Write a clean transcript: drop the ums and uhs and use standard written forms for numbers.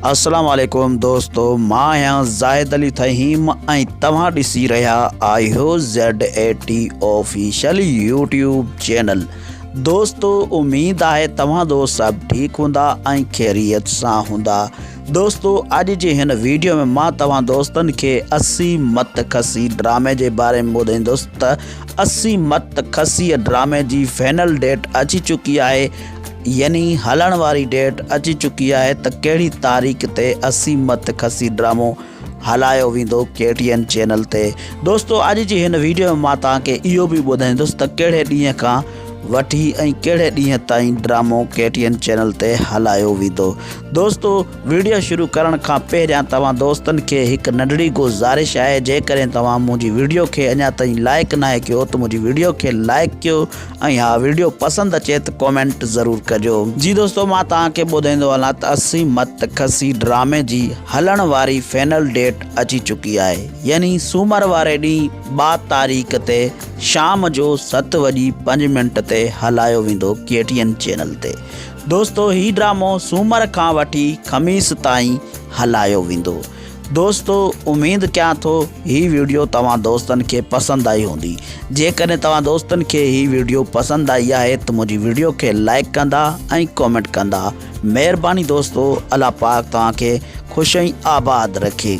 अस्सलाम वालेकुम दोस्तों, मां आहियां ज़ाहिद अली फ़हीम ऐं तव्हां ॾिसी रहिया आहियो ZAT ऑफिशियल यूट्यूब चैनल। दोस्तों, उम्मीद आहे तव्हां दोस्त सभु ठीकु हूंदा ऐं ख़ैरियत सां हूंदा। दोस्तों, अॼु जे हिन वीडियो में मां तव्हां दोस्तनि खे 80 मत खसी ड्रामे जे बारे में ॿुधाईंदुसि त 80 मत खसी ड्रामे जी फाइनल डेट अची चुकी आहे, यानी हलण वारी डेट अची चुकी है। त कहिड़ी तारीख़ ते 80 मत खसी ड्रामो हलायो वेंदो KTN चैनल ते। दोस्तों, अॼु जी हिन वीडियो में मां तव्हांखे इहो बि ॿुधाईंदुसि त कहिड़े ॾींहं खां वठी ऐं कहिड़े ॾींहं ताईं ड्रामो KTN चैनल ते हलायो वेंदो। दोस्तों, वीडियो शुरू करण खां पहिरियां तव्हां दोस्तनि खे हिकु नंढड़ी गुज़ारिश आहे, जेकॾहिं तव्हां मुंहिंजी वीडियो खे अञा ताईं लाइक न कयो त मुंहिंजी वीडियो खे लाइक कयो ऐं हा वीडियो पसंदि अचे त कॉमेंट ज़रूरु कजो। जी दोस्तों, मां तव्हांखे ॿुधाईंदो हलां त 80 मत खसी ड्रामे जी हलण वारी फाइनल डेट अची चुकी आहे, यानी सूमर वारे ॾींहुं 2 तारीख़ ते शाम जो 7:05 ते हलायो वेंदो KTN चैनल ते। दोस्तों, ही ड्रामो सूमर खां वठी ख़मीस ताईं हलायो वेंदो। दोस्तों, उम्मीद कयां थो ही वीडियो तव्हां दोस्तनि खे पसंदि आई हूंदी। जेकॾहिं तव्हां दोस्तनि खे ही वीडियो पसंदि आई आहे त मुंहिंजी वीडियो खे लाइक कंदा ऐं कॉमेंट कंदा। महिरबानी दोस्तों, अल्लाह पाक तव्हांखे ख़ुशि ऐं आबाद रखे।